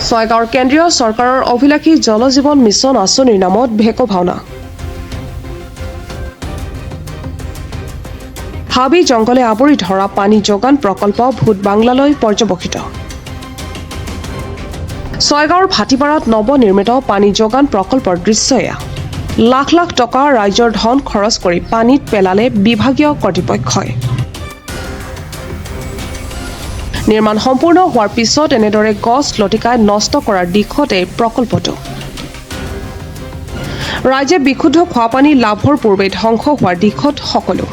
ছয়গাঁৱৰ কেন্দ্ৰীয় চৰকাৰৰ অভিলাষী জল জীৱন মিছন আঁচনিৰ নামত ভেকো ভাওনা। হাবি জংঘলে আৱৰি ধৰা পানী যোগান প্ৰকল্প ভূত বাংলালৈ পৰ্যবেক্ষিত। ছয়গাঁৱৰ ভাটিপাৰাত নৱনিৰ্মিত পানী যোগান প্ৰকল্পৰ দৃশ্য এয়া। লাখ লাখ টকা ৰাইজৰ ধন খৰচ কৰি পানীত পেলালে বিভাগীয় কৰ্তৃপক্ষই। নিৰ্মাণ সম্পূৰ্ণ হোৱাৰ পিছত এনেদৰে গছ লটিকাই নষ্ট কৰাৰ দিশতে প্ৰকল্পটো। ৰাইজে বিশুদ্ধ খোৱাপানী লাভৰ পূৰ্বে ধ্বংস হোৱাৰ দিশত সকলো।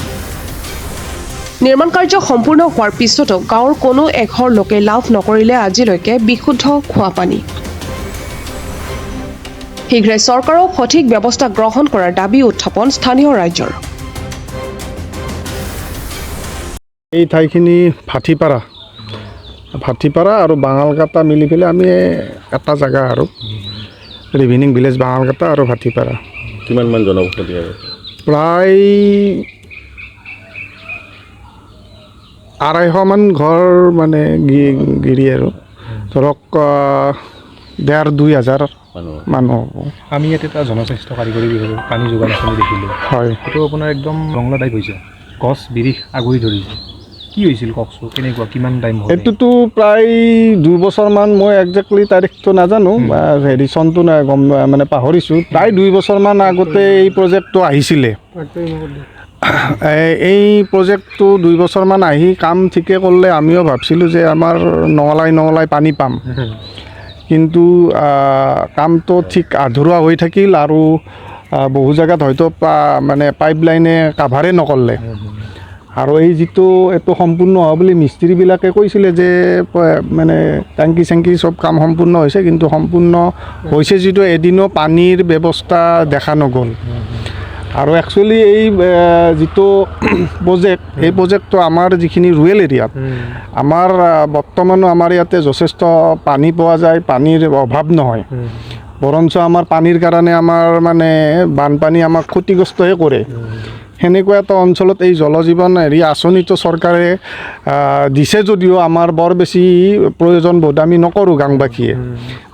নিৰ্মাণ কাৰ্য সম্পূৰ্ণ হোৱাৰ পিছতো গাঁৱৰ কোনো এঘৰ লোকে লাভ নকৰিলে আজিলৈকে বিশুদ্ধ খোৱাপানী। শীঘ্ৰে চৰকাৰক সঠিক ব্যৱস্থা গ্ৰহণ কৰাৰ দাবী উত্থাপন স্থানীয় ৰাইজৰ। এই ঠাইখিনি ভাটিপাৰা আৰু বাঙালকাটা মিলি পেলাই আমি এটা জেগা আৰু ৰিভিনিং ভিলেজ বাঙালকাটা আৰু ভাটিপাৰা। কিমানমান জনবসতি আৰু প্ৰায় 250মান ঘৰ মানে গিৰি আৰু ধৰক 1,500-2 হাজাৰ মানুহ হ'ব। আমি ইয়াত এটা জনস্বাস্থ্য কাৰিকৰী বিভাগৰ পানী যোগান আঁচনি দেখিলোঁ। হয়, সেইটো আপোনাৰ একদম বাংলা টাইপ হৈছে, গছ বিৰিখ আগুৰি ধৰিছে। কি হৈছিল কওকচোন, কেনেকুৱা, কিমান টাইম হ'ল? এইটোতো প্ৰায় 2 বছৰমান, মই একজেক্টলি তাৰিখটো নাজানো বা চনটো গম মানে পাহৰিছোঁ। প্ৰায় 2 বছৰমান আগতে এই প্ৰজেক্টটো আহিছিলে। এই প্ৰজেক্টটো 2 বছৰমান আহি কাম ঠিকে কৰিলে আমিও ভাবিছিলোঁ যে আমাৰ নঙলাই পানী পাম, কিন্তু কামটো ঠিক আধৰুৱা হৈ থাকিল আৰু বহু জেগাত হয়তো মানে পাইপলাইনে কাভাৰে নকৰিলে। আৰু এইটো সম্পূৰ্ণ হোৱা বুলি মিস্ত্ৰীবিলাকে কৈছিলে যে মানে টেংকি চেংকি চব কাম সম্পূৰ্ণ হৈছে, কিন্তু সম্পূৰ্ণ হৈছে যিটো এদিনো পানীৰ ব্যৱস্থা দেখা নগ'ল। আৰু একচুৱেলি এই যিটো প্ৰজেক্ট, এই প্ৰজেক্টটো আমাৰ যিখিনি ৰুৰেল এৰিয়াত, আমাৰ বৰ্তমানো আমাৰ ইয়াতে যথেষ্ট পানী পোৱা যায়, পানীৰ অভাৱ নহয়। বৰঞ্চ আমাৰ পানীৰ কাৰণে আমাৰ মানে বানপানী আমাক ক্ষতিগ্ৰস্তহে কৰে। সেনেকুৱা এটা অঞ্চলত এই জল জীৱন আঁচনিটো চৰকাৰে দিছে যদিও আমাৰ বৰ বেছি প্ৰয়োজন বোধ আমি নকৰোঁ গাঁওবাসীয়ে।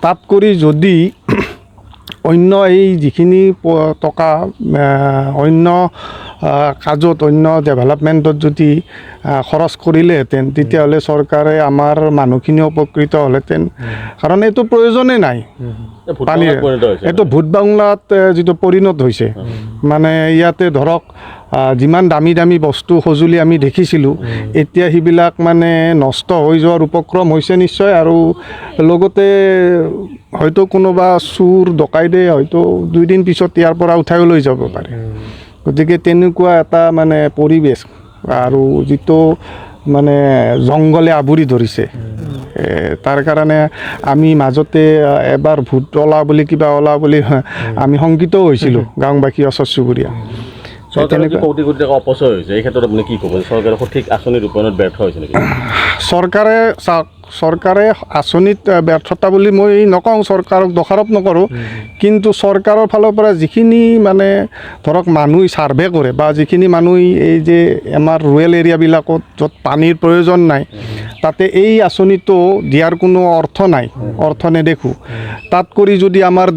তাত কৰি যদি অন্য এই যিখিনি টকা অন্য কাজত, অন্য ডেভেলপমেণ্টত যদি খৰচ কৰিলেহেঁতেন, তেতিয়াহ'লে চৰকাৰে আমাৰ মানুহখিনি উপকৃত হ'লহেঁতেন। কাৰণ এইটো প্ৰয়োজনেই নাই পানীৰ, এইটো ভূত বাংলাত যিটো পৰিণত হৈছে। মানে ইয়াতে ধৰক যিমান দামী দামী বস্তু সঁজুলি আমি দেখিছিলোঁ, এতিয়া সেইবিলাক মানে নষ্ট হৈ যোৱাৰ উপক্ৰম হৈছে নিশ্চয়। আৰু লগতে হয়তো কোনোবা চোৰ ডকাইতে হয়তো 2 দিন পিছত ইয়াৰ পৰা উঠাইও লৈ যাব পাৰে। গতিকে তেনেকুৱা এটা মানে পৰিৱেশ, আৰু যিটো মানে জংঘলে আৱৰি ধৰিছে, তাৰ কাৰণে আমি মাজতে এবাৰ ভূত ওলা বুলি কিবা ওলা বুলি আমি শংকিতও হৈছিলোঁ গাঁওবাসী, ওচৰ চুবুৰীয়া। চৰকাৰে কোটি কোটি টকা অপচয় হৈছে, এই ক্ষেত্ৰত আপুনি কি ক'ব? চৰকাৰে সঠিক আঁচনি ৰূপায়ণত ব্যৰ্থ হৈছে নেকি? চৰকাৰে আঁচনিত ব্যৰ্থতা বুলি মই নকওঁ, চৰকাৰক দোষাৰোপ নকৰোঁ, কিন্তু চৰকাৰৰ ফালৰ পৰা যিখিনি মানে ধৰক মানুহ ছাৰ্ভে কৰে বা যিখিনি মানুহ এই যে আমাৰ ৰুৰেল এৰিয়াবিলাকত য'ত পানীৰ প্ৰয়োজন নাই, তাতে এই আঁচনিটো দিয়াৰ কোনো অৰ্থ নেদেখোঁ। তাত কৰি যদি আমাৰ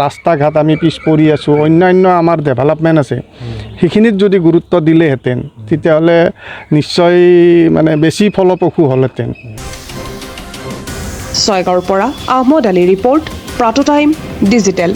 ৰাস্তা ঘাট আমি পিছ পৰি আছোঁ, অন্যান্য আমাৰ ডেভেলপমেণ্ট আছে, সেইখিনিত যদি গুৰুত্ব দিলেহেঁতেন, তেতিয়াহ'লে নিশ্চয় মানে বেছি ফলপ্ৰসূ হ'লহেঁতেন। ছয়গাঁৱৰ পৰা আহমদ আলী ৰিপৰ্ট, প্ৰাটো টাইম ডিজিটেল।